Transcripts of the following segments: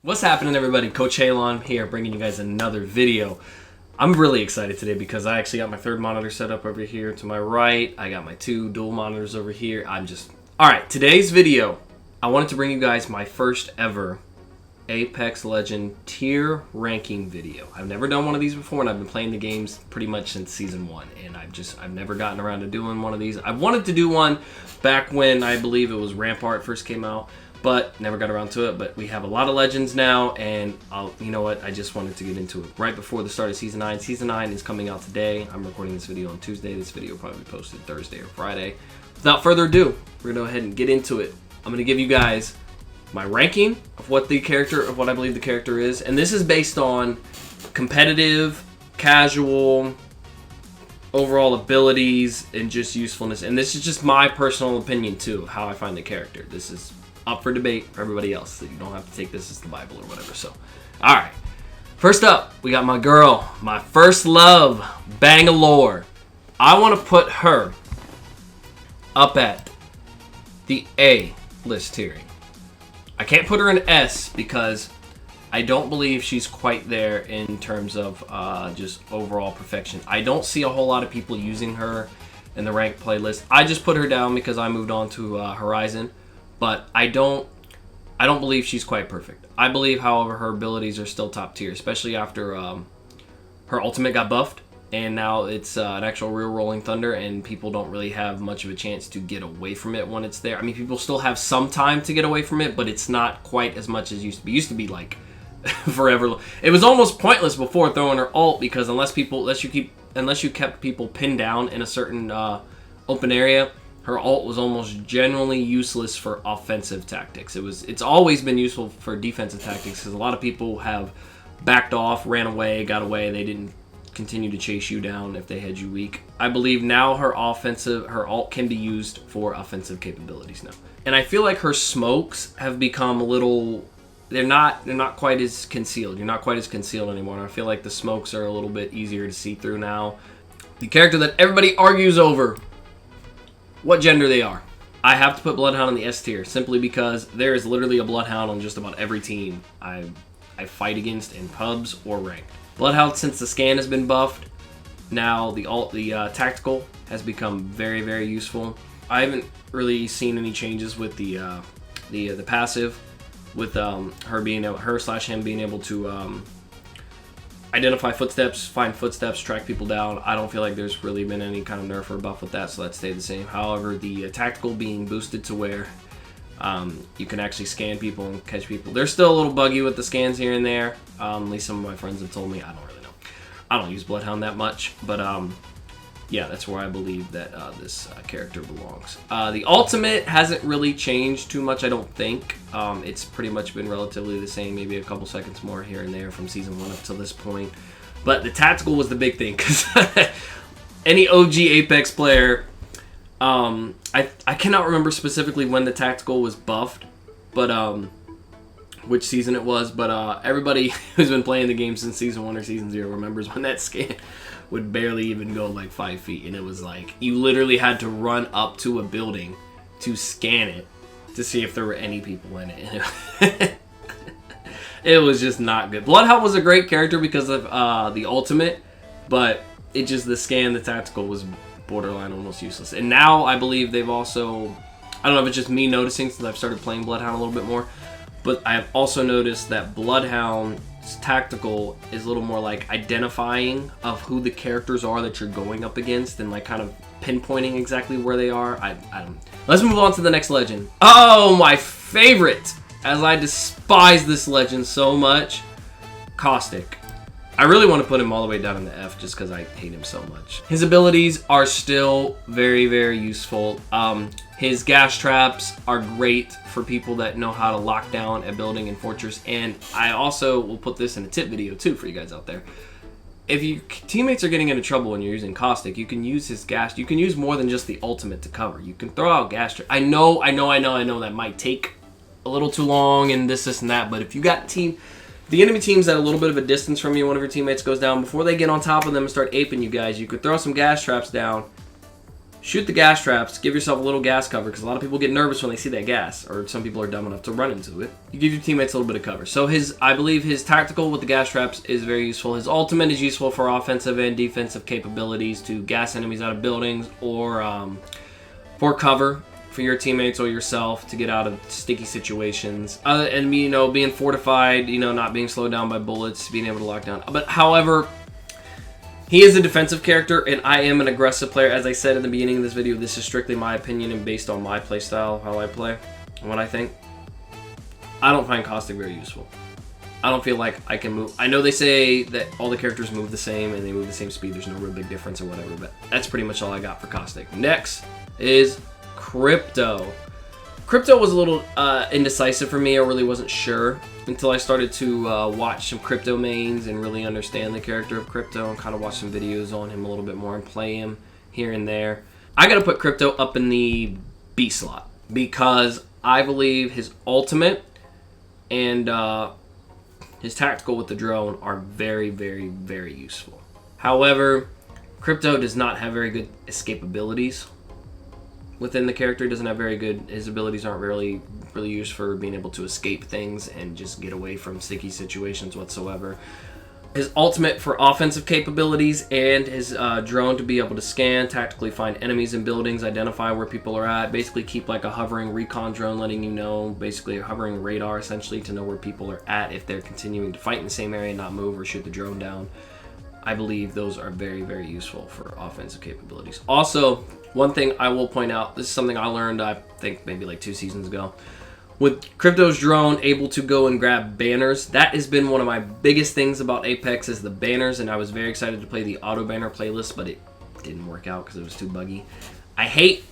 What's happening, everybody? Coach Halon here, bringing you guys another video. I'm really excited today because I actually got my third monitor set up over here to my right. I got my two dual monitors over here. Alright, today's video, I wanted to bring you guys my first ever Apex Legend tier ranking video. I've never done one of these before, and I've been playing the games pretty much since Season 1, and I've never gotten around to doing one of these. I wanted to do one back when I believe it was Rampart first came out, but never got around to it. But we have a lot of legends now, and you know what? I just wanted to get into it right before the start of Season 9. Season 9 is coming out today. I'm recording this video on Tuesday. This video will probably be posted Thursday or Friday. Without further ado, we're going to go ahead and get into it. I'm going to give you guys my ranking of what I believe the character is, and this is based on competitive, casual, overall abilities, and just usefulness. And this is just my personal opinion too of how I find the character. This is up for debate for everybody else, so you don't have to take this as the Bible or whatever. So, alright. First up, we got my girl, my first love, Bangalore. I want to put her up at the A list tiering. I can't put her in S because I don't believe she's quite there in terms of just overall perfection. I don't see a whole lot of people using her in the ranked playlist. I just put her down because I moved on to Horizon. But I don't believe she's quite perfect. I believe, however, her abilities are still top tier, especially after her ultimate got buffed, and now it's an actual real Rolling Thunder, and people don't really have much of a chance to get away from it when it's there. I mean, people still have some time to get away from it, but it's not quite as much as it used to be. It used to be like forever. It was almost pointless before throwing her ult, because unless you kept people pinned down in a certain open area, her ult was almost generally useless for offensive tactics. It's always been useful for defensive tactics because a lot of people have backed off, ran away, got away. They didn't continue to chase you down if they had you weak. I believe now her ult can be used for offensive capabilities now. And I feel like her smokes have become a little, they're not quite as concealed. You're not quite as concealed anymore. And I feel like the smokes are a little bit easier to see through now. The character that everybody argues over what gender they are. I have to put Bloodhound in the S tier simply because there is literally a Bloodhound on just about every team I fight against in pubs or ranked. Bloodhound, since the scan has been buffed, now the tactical has become very, very useful. I haven't really seen any changes with the passive, with her/him being able to identify footsteps, find footsteps, track people down. I don't feel like there's really been any kind of nerf or buff with that, so that stayed the same. However, the tactical being boosted to where you can actually scan people and catch people. They're still a little buggy with the scans here and there. At least some of my friends have told me. I don't really know. I don't use Bloodhound that much, but yeah, that's where I believe that this character belongs. The ultimate hasn't really changed too much, I don't think. It's pretty much been relatively the same, maybe a couple seconds more here and there from Season 1 up to this point. But the tactical was the big thing, because any OG Apex player, I cannot remember specifically when the tactical was buffed, but which season it was, but everybody who's been playing the game since Season 1 or Season 0 remembers when that scan would barely even go like 5 feet, and it was like you literally had to run up to a building to scan it to see if there were any people in it. And it was just not good. Bloodhound was a great character because of the ultimate, but the tactical was borderline almost useless. And now I believe they've also, I don't know if it's just me noticing since I've started playing Bloodhound a little bit more, but I have also noticed that Bloodhound's tactical is a little more like identifying of who the characters are that you're going up against, and like kind of pinpointing exactly where they are. I don't. Let's move on to the next legend. Oh, my favorite, as I despise this legend so much, Caustic. I really want to put him all the way down in the F just because I hate him so much. His abilities are still very, very useful. His gas traps are great for people that know how to lock down a building and fortress. And I also will put this in a tip video too for you guys out there. If your teammates are getting into trouble when you're using Caustic, you can use his gas. You can use more than just the ultimate to cover. You can throw out gas traps. I know that might take a little too long and this and that. But if you got the enemy team's at a little bit of a distance from you, one of your teammates goes down, before they get on top of them and start aping you guys, you could throw some gas traps down, shoot the gas traps, give yourself a little gas cover, because a lot of people get nervous when they see that gas, or some people are dumb enough to run into it. You give your teammates a little bit of cover. So I believe his tactical with the gas traps is very useful. His ultimate is useful for offensive and defensive capabilities to gas enemies out of buildings, or for cover for your teammates or yourself to get out of sticky situations. And, you know, being fortified, you know, not being slowed down by bullets, being able to lock down. But, however, he is a defensive character, and I am an aggressive player. As I said in the beginning of this video, this is strictly my opinion and based on my playstyle, how I play, and what I think. I don't find Caustic very useful. I don't feel like I can move. I know they say that all the characters move the same, and they move the same speed. There's no real big difference or whatever, but that's pretty much all I got for Caustic. Next is Crypto. Crypto was a little indecisive for me. I really wasn't sure until I started to watch some Crypto mains and really understand the character of Crypto and kind of watch some videos on him a little bit more and play him here and there. I got to put Crypto up in the B slot because I believe his ultimate and his tactical with the drone are very, very, very useful. However, Crypto does not have very good escape abilities within the character. He doesn't have very good, his abilities aren't really used for being able to escape things and just get away from sticky situations whatsoever. His ultimate for offensive capabilities and his drone to be able to scan, tactically find enemies in buildings, identify where people are at, basically keep like a hovering recon drone letting you know, basically a hovering radar essentially to know where people are at if they're continuing to fight in the same area and not move or shoot the drone down. I believe those are very, very useful for offensive capabilities. Also, one thing I will point out, this is something I learned, I think maybe like 2 seasons ago. With Crypto's drone able to go and grab banners, that has been one of my biggest things about Apex is the banners, and I was very excited to play the auto banner playlist, but it didn't work out because it was too buggy. I hate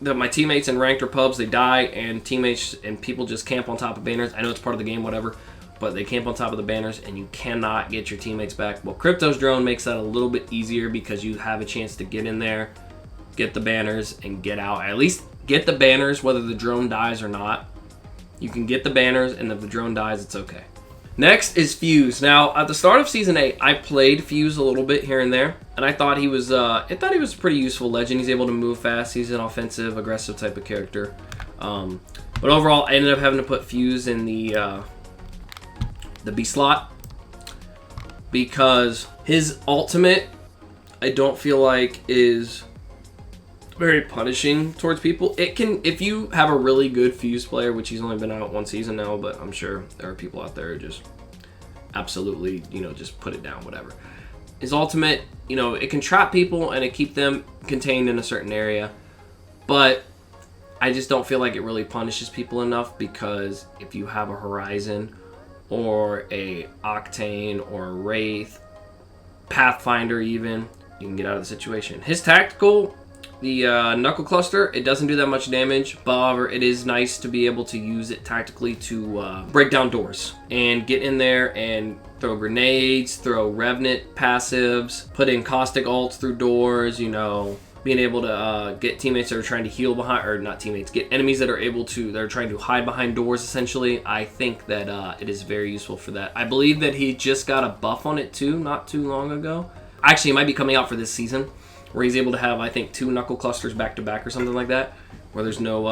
that my teammates in ranked or pubs, they die, and teammates and people just camp on top of banners. I know it's part of the game, whatever, but they camp on top of the banners, and you cannot get your teammates back. Well, Crypto's drone makes that a little bit easier because you have a chance to get in there, get the banners, and get out. At least get the banners whether the drone dies or not. You can get the banners, and if the drone dies, it's okay. Next is Fuse. Now, at the start of Season 8, I played Fuse a little bit here and there, and I thought he was a pretty useful legend. He's able to move fast. He's an offensive, aggressive type of character. But overall, I ended up having to put Fuse in the B slot because his ultimate, I don't feel like is very punishing towards people. It can, if you have a really good Fuse player, which he's only been out 1 season now, but I'm sure there are people out there who just absolutely, you know, just put it down, whatever. His ultimate, you know, it can trap people and it keep them contained in a certain area, but I just don't feel like it really punishes people enough because if you have a Horizon or a Octane or a Wraith, Pathfinder even, you can get out of the situation. His tactical, the Knuckle Cluster, it doesn't do that much damage, but however, it is nice to be able to use it tactically to break down doors and get in there and throw grenades, throw Revenant passives, put in caustic ults through doors, you know, being able to get teammates that are trying to heal behind, or not teammates, get enemies that are trying to hide behind doors essentially. I think that it is very useful for that. I believe that he just got a buff on it too, not too long ago. Actually, it might be coming out for this season, where he's able to have, I think, 2 knuckle clusters back to back or something like that, where there's no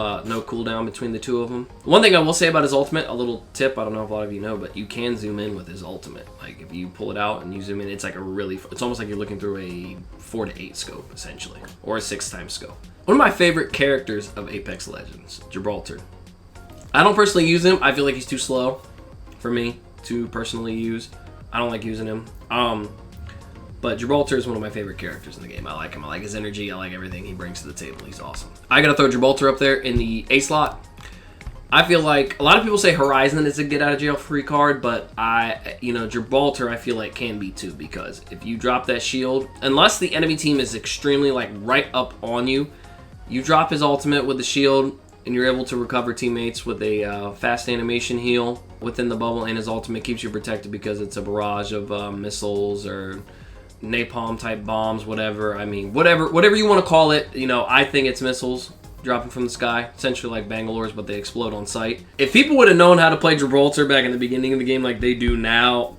cooldown between the 2 of them. One thing I will say about his ultimate, a little tip, I don't know if a lot of you know, but you can zoom in with his ultimate. Like, if you pull it out and you zoom in, it's like it's almost like you're looking through a 4 to 8 scope, essentially, or a 6 times scope. One of my favorite characters of Apex Legends, Gibraltar. I don't personally use him. I feel like he's too slow for me to personally use. I don't like using him. But Gibraltar is one of my favorite characters in the game. I like him. I like his energy. I like everything he brings to the table. He's awesome. I gotta throw Gibraltar up there in the A slot. I feel like a lot of people say Horizon is a get out of jail free card, but Gibraltar I feel like can be too, because if you drop that shield, unless the enemy team is extremely like right up on you, you drop his ultimate with the shield and you're able to recover teammates with a fast animation heal within the bubble, and his ultimate keeps you protected because it's a barrage of missiles or napalm type bombs, whatever. I mean, whatever you want to call it. You know, I think it's missiles dropping from the sky, essentially like Bangalore's, but they explode on sight. If people would have known how to play Gibraltar back in the beginning of the game like they do now,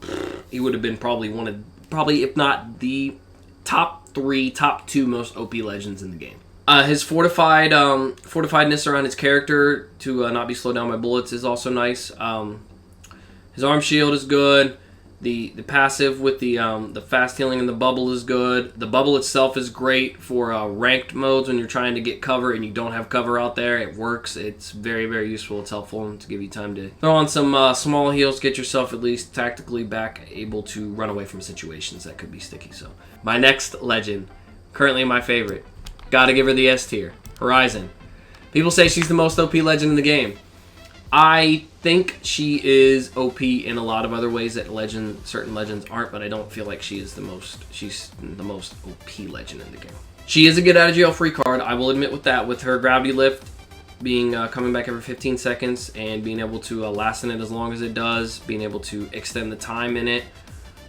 he would have been probably if not the top 3, top 2 most OP legends in the game. His fortifiedness around his character to not be slowed down by bullets is also nice. His arm shield is good. The passive with the fast healing and the bubble is good. The bubble itself is great for ranked modes when you're trying to get cover and you don't have cover out there. It works. It's very, very useful. It's helpful to give you time to throw on some small heals, get yourself at least tactically back, able to run away from situations that could be sticky. So my next legend, currently my favorite, gotta give her the S tier, Horizon. People say she's the most OP legend in the game. I think she is OP in a lot of other ways that certain legends aren't, but I don't feel like she's the most OP legend in the game. She is a get out of jail free card, I will admit with that, with her gravity lift being coming back every 15 seconds and being able to last in it as long as it does, being able to extend the time in it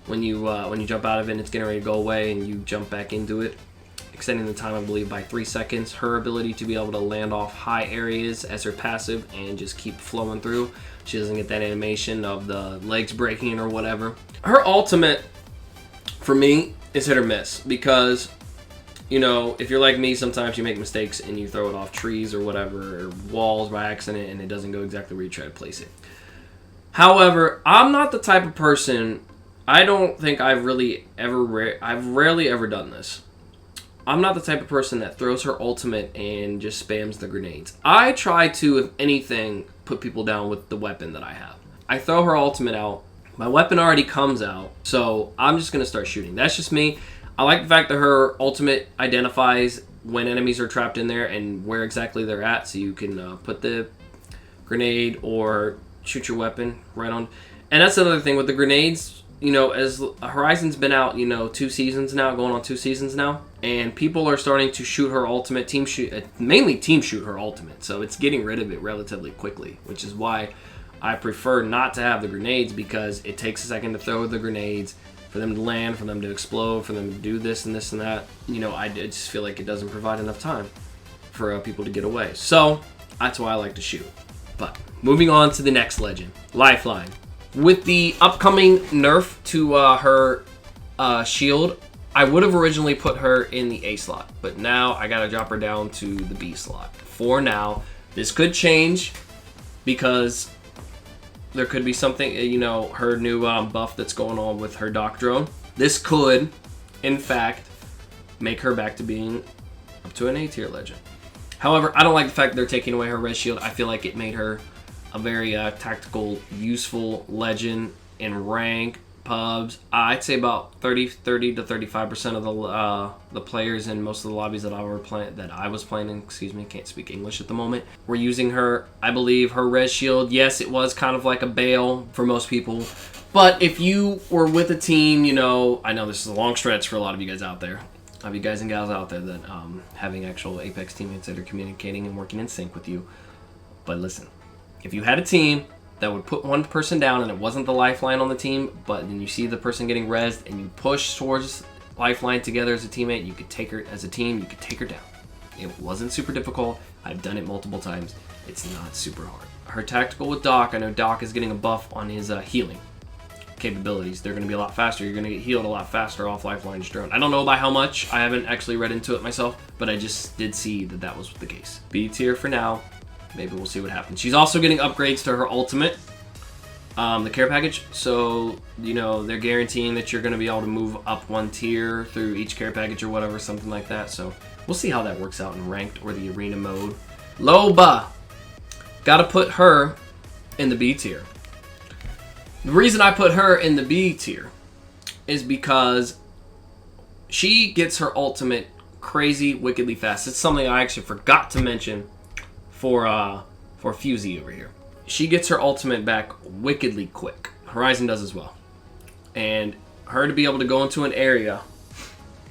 when you jump out of it and it's getting ready to go away and you jump back into it. Extending the time, I believe, by 3 seconds. Her ability to be able to land off high areas as her passive and just keep flowing through. She doesn't get that animation of the legs breaking or whatever. Her ultimate, for me, is hit or miss. Because, you know, if you're like me, sometimes you make mistakes and you throw it off trees or whatever, or walls by accident, and it doesn't go exactly where you try to place it. However, I'm not the type of person, I don't think I've rarely ever done this. I'm not the type of person that throws her ultimate and just spams the grenades. I try to, if anything, put people down with the weapon that I have. I throw her ultimate out. My weapon already comes out, so I'm just going to start shooting. That's just me. I like the fact that her ultimate identifies when enemies are trapped in there and where exactly they're at, so you can put the grenade or shoot your weapon right on. And that's another thing with the grenades. You know, as Horizon's been out, 2 seasons now, going on 2 seasons now, and people are starting to shoot her ultimate, mainly team shoot her ultimate, so it's getting rid of it relatively quickly, which is why I prefer not to have the grenades, because it takes a second to throw the grenades, for them to land, for them to explode, for them to do this and this and that. I just feel like it doesn't provide enough time for people to get away. So that's why I like to shoot. But moving on to the next legend, Lifeline. With the upcoming nerf to her shield, I would have originally put her in the A slot, but now I gotta drop her down to the B slot. For now, this could change because there could be something, her new buff that's going on with her Doc Drone. This could, in fact, make her back to being up to an A tier legend. However, I don't like the fact that they're taking away her red shield. I feel like it made her a very tactical, useful legend in rank, pubs. I'd say about 30 to 35% of the players in most of the lobbies that I was playing in, can't speak English at the moment, were using her. I believe her red shield, yes, it was kind of like a bail for most people. But if you were with a team, I know this is a long stretch for a lot of you guys out there. A lot of you guys and gals out there that having actual Apex teammates that are communicating and working in sync with you. But listen, if you had a team that would put one person down and it wasn't the lifeline on the team, but then you see the person getting rezzed and you push towards lifeline together as a teammate, you could take her as a team, you could take her down. It wasn't super difficult. I've done it multiple times. It's not super hard. Her tactical with Doc, I know Doc is getting a buff on his healing capabilities. They're going to be a lot faster. You're going to get healed a lot faster off Lifeline's drone. I don't know by how much. I haven't actually read into it myself, but I just did see that that was the case. B tier for now. Maybe we'll see what happens. She's also getting upgrades to her ultimate, the care package. So, they're guaranteeing that you're going to be able to move up 1 tier through each care package or whatever, something like that. So, we'll see how that works out in ranked or the arena mode. Loba. Got to put her in the B tier. The reason I put her in the B tier is because she gets her ultimate crazy, wickedly fast. It's something I actually forgot to mention for Fusey over here. She gets her ultimate back wickedly quick. Horizon does as well. And her to be able to go into an area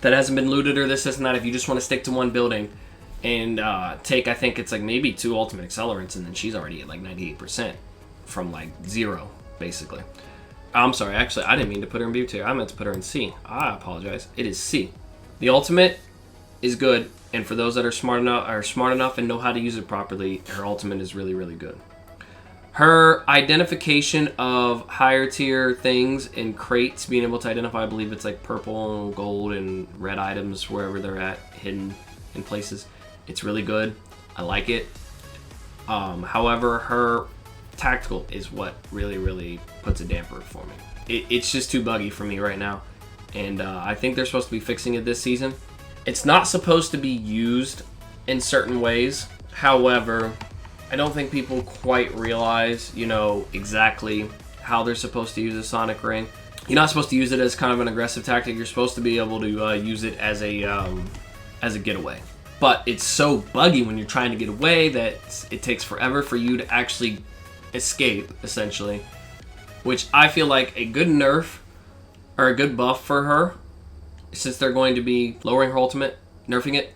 that hasn't been looted or this and that, if you just want to stick to one building and take, I think it's like maybe 2 ultimate accelerants, and then she's already at like 98% from like 0, basically. I'm sorry, actually, I didn't mean to put her in B tier. I meant to put her in C. I apologize. It is C. The ultimate is good, and for those that are smart enough and know how to use it properly, her ultimate is really, really good. Her identification of higher tier things in crates, being able to identify, I believe it's like purple, gold, and red items wherever they're at, hidden in places, It's really good. I like it. However, her tactical is what really puts a damper for me. It's just too buggy for me right now. And I think they're supposed to be fixing it this season. It's not supposed to be used in certain ways. However, I don't think people quite realize, exactly how they're supposed to use a Sonic Ring. You're not supposed to use it as kind of an aggressive tactic. You're supposed to be able to use it as a getaway. But it's so buggy when you're trying to get away that it takes forever for you to actually escape, essentially. Which I feel like a good nerf or a good buff for her, since they're going to be lowering her ultimate, nerfing it,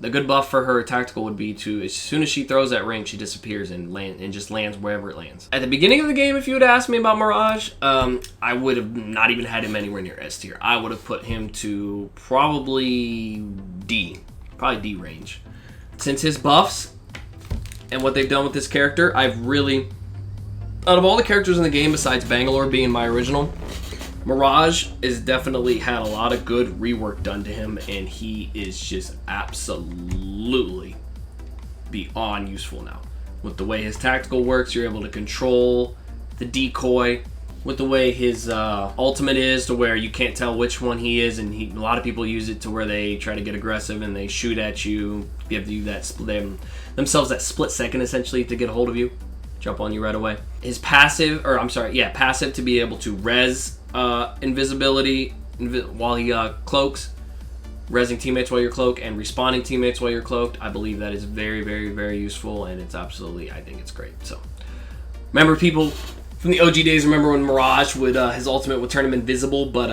the good buff for her tactical would be to, as soon as she throws that ring, she disappears and just lands wherever it lands. At the beginning of the game, if you had asked me about Mirage, I would have not even had him anywhere near S tier. I would have put him to probably D range. Since his buffs and what they've done with this character, I've really, out of all the characters in the game besides Bangalore being my original, Mirage has definitely had a lot of good rework done to him, and he is just absolutely beyond useful now. With the way his tactical works, you're able to control the decoy. With the way his ultimate is, to where you can't tell which one he is, and a lot of people use it to where they try to get aggressive and they shoot at you, give you themselves that split second essentially to get a hold of you, jump on you right away. His passive to be able to res invisibility while he cloaks, resing teammates while you're cloaked, and respawning teammates while you're cloaked. I believe that is very useful, and it's absolutely, I think it's great. So remember, people from the OG days, remember when Mirage would his ultimate would turn him invisible, but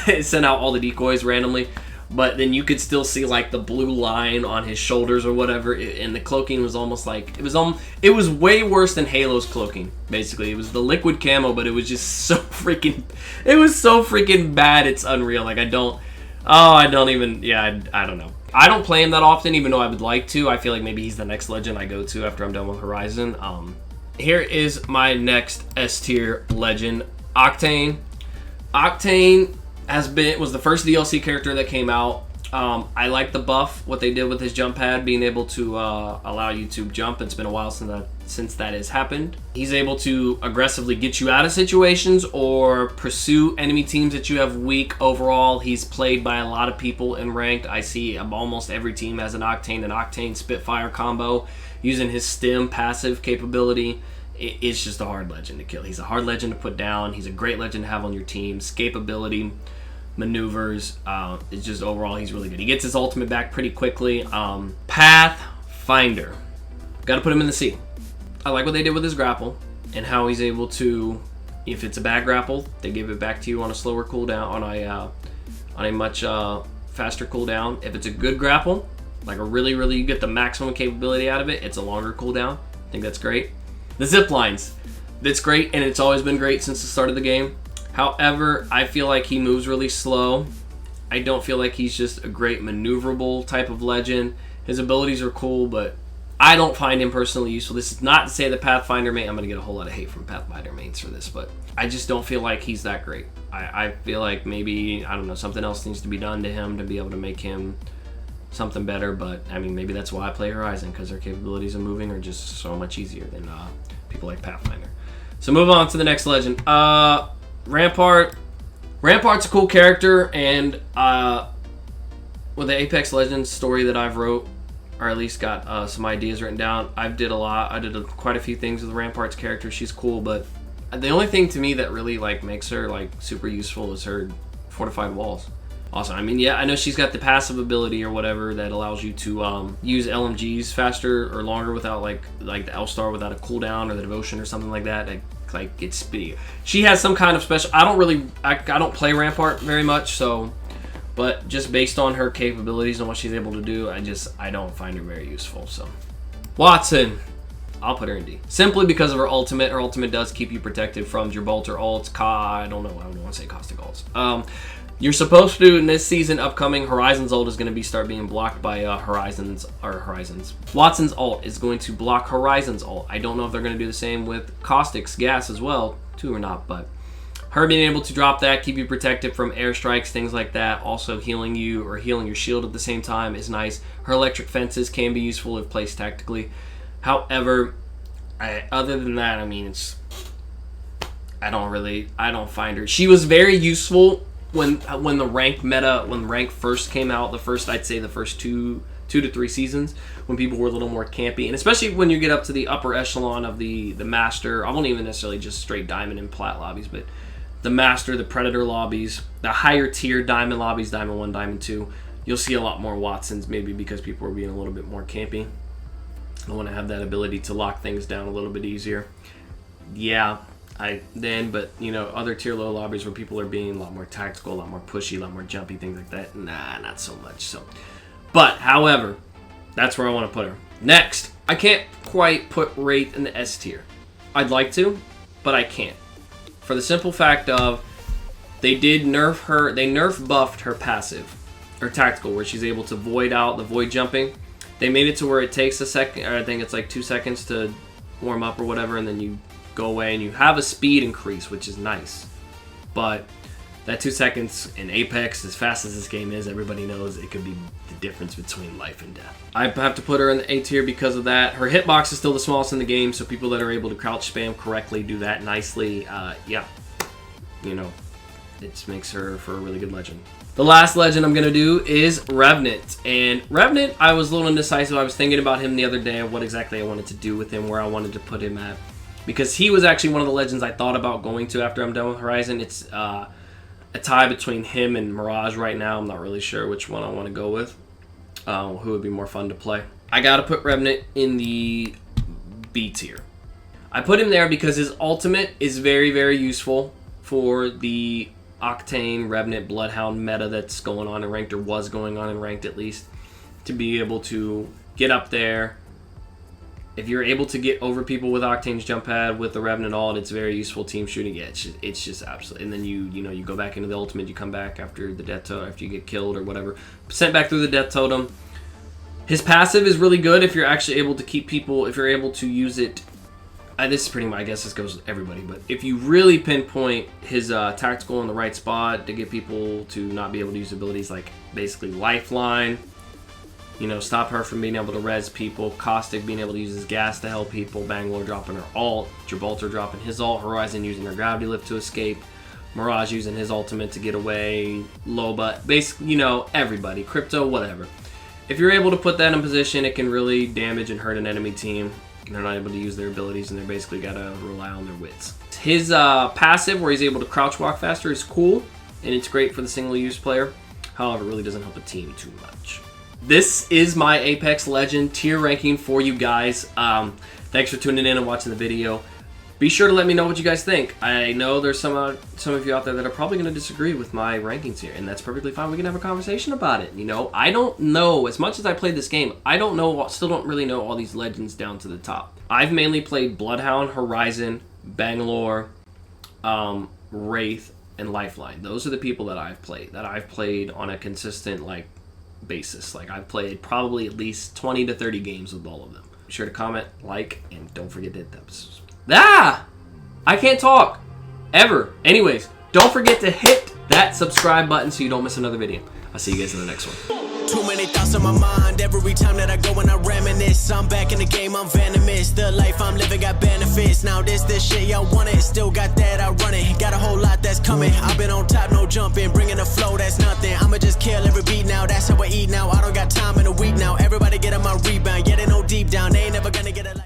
it sent out all the decoys randomly, but then you could still see like the blue line on his shoulders or whatever, and the cloaking was almost like, it was way worse than Halo's cloaking. Basically, it was the liquid camo, but it was just so freaking bad, it's unreal. Like, I don't know. I don't play him that often, even though I would like to. I feel like maybe he's the next legend I go to after I'm done with Horizon. Here is my next S tier legend, Octane. Octane was the first DLC character that came out. I like the buff, what they did with his jump pad, being able to allow you to jump. It's been a while since that has happened. He's able to aggressively get you out of situations or pursue enemy teams that you have weak. Overall, he's played by a lot of people in ranked. I see almost every team has an Octane Spitfire combo using his stim passive capability. It's just a hard legend to kill. He's a hard legend to put down. He's a great legend to have on your team. Escapability, maneuvers, it's just overall he's really good. He gets his ultimate back pretty quickly. Pathfinder, gotta put him in the C. I like what they did with his grapple and how he's able to, if it's a bad grapple, they give it back to you on a slower cooldown, on a much faster cooldown. If it's a good grapple, like you get the maximum capability out of it, it's a longer cooldown. I think that's great. The zip lines, that's great, and it's always been great since the start of the game. However, I feel like he moves really slow. I don't feel like he's just a great maneuverable type of legend. His abilities are cool, but I don't find him personally useful. This is not to say that Pathfinder main, I'm going to get a whole lot of hate from Pathfinder mains for this, but I just don't feel like he's that great. I feel like maybe, I don't know, something else needs to be done to him to be able to make him something better, but I mean, maybe that's why I play Horizon, because their capabilities of moving are just so much easier than people like Pathfinder. So move on to the next legend. Rampart. Rampart's a cool character, and with the Apex Legends story that I've wrote, or at least got some ideas written down, I did quite a few things with Rampart's character. She's cool, but the only thing to me that really makes her super useful is her fortified walls. Awesome. I mean, yeah, I know she's got the passive ability or whatever that allows you to use LMGs faster or longer without like the L-Star without a cooldown, or the Devotion or something like that. It's speedy. She has some kind of special. I don't play Rampart very much, so, but just based on her capabilities and what she's able to do, I don't find her very useful. So, Wattson, I'll put her in D, simply because of her ultimate. Her ultimate does keep you protected from Gibraltar ults. I don't want to say caustic ults. You're supposed to, in this season upcoming, Horizon's ult is going to start being blocked by Watson's ult is going to block Horizon's ult. I don't know if they're going to do the same with Caustic's gas as well, too, or not, but her being able to drop that, keep you protected from airstrikes, things like that, also healing you or healing your shield at the same time is nice. Her electric fences can be useful if placed tactically. However, other than that, I mean, I don't find her. She was very useful when the rank meta, when rank first came out, I'd say the first two to three seasons, when people were a little more campy, and especially when you get up to the upper echelon of the master. I won't even necessarily just straight diamond and plat lobbies, but the master, the predator lobbies, the higher tier diamond lobbies, diamond 1, diamond 2, you'll see a lot more Watsons, maybe because people are being a little bit more campy. I want to have that ability to lock things down a little bit easier. Yeah, but you know, other tier low lobbies where people are being a lot more tactical, a lot more pushy, a lot more jumpy, things like that. Nah, not so much. So, but however, that's where I want to put her. Next, I can't quite put Wraith in the S tier. I'd like to, but I can't. For the simple fact of they did nerf her. They nerf buffed her passive, or tactical, where she's able to void out the void jumping. They made it to where it takes a second, or I think it's like 2 seconds to warm up or whatever, and then you go away and you have a speed increase, which is nice. But that 2 seconds in Apex, as fast as this game is, everybody knows it could be the difference between life and death. I have to put her in the A tier because of that. Her hitbox is still the smallest in the game, so people that are able to crouch spam correctly do that nicely. Yeah, you know, it makes her for a really good legend. The last legend I'm going to do is Revenant. And Revenant, I was a little indecisive. I was thinking about him the other day, what exactly I wanted to do with him, where I wanted to put him at. Because he was actually one of the legends I thought about going to after I'm done with Horizon. It's a tie between him and Mirage right now. I'm not really sure which one I want to go with. Who would be more fun to play. I got to put Revenant in the B tier. I put him there because his ultimate is very, very useful for the Octane, Revenant, Bloodhound meta that's going on in Ranked, or was going on in Ranked at least, to be able to get up there. If you're able to get over people with Octane's jump pad with the Revenant ult, it's very useful team shooting. Yeah, it's just absolutely. And then you go back into the ultimate, you come back after the death totem, after you get killed or whatever, sent back through the death totem. His passive is really good if you're actually able to keep people, if you're able to use it. This is pretty much, I guess this goes with everybody, but if you really pinpoint his tactical in the right spot to get people to not be able to use abilities like basically Lifeline, you know, stop her from being able to res people, Caustic being able to use his gas to help people, Bangalore dropping her ult, Gibraltar dropping his ult, Horizon using her gravity lift to escape, Mirage using his ultimate to get away, Loba, basically, you know, everybody, Crypto, whatever. If you're able to put that in position, it can really damage and hurt an enemy team. They're not able to use their abilities, and they're basically got to rely on their wits. His passive, where he's able to crouch walk faster, is cool, and it's great for the single-use player. However, it really doesn't help a team too much. This is my Apex Legend tier ranking for you guys. Thanks for tuning in and watching the video. Be sure to let me know what you guys think. I know there's some of you out there that are probably going to disagree with my rankings here, and that's perfectly fine. We can have a conversation about it. You know, I don't know, as much as I played this game, I don't know, still don't really know all these legends down to the top. I've mainly played Bloodhound, Horizon, Bangalore, Wraith, and Lifeline. Those are the people that I've played on a consistent basis. I've played probably at least 20 to 30 games with all of them. Be sure to comment, like, and don't forget to hit that. I can't talk ever. Anyways, don't forget to hit that subscribe button so you don't miss another video. I'll see you guys in the next one. Too many thoughts in my mind every time that I go and I reminisce. I'm back in the game, I'm venomous. The life I'm living got benefits. Now this shit y'all want it. Still got that, I run it. Got a whole lot that's coming. I've been on top, no jumping. Bringing the flow, that's nothing. I'ma just kill every beat now. That's how I eat now. I don't got time in a week now. Everybody get on my rebound. Yeah, they know deep down they ain't never gonna get it.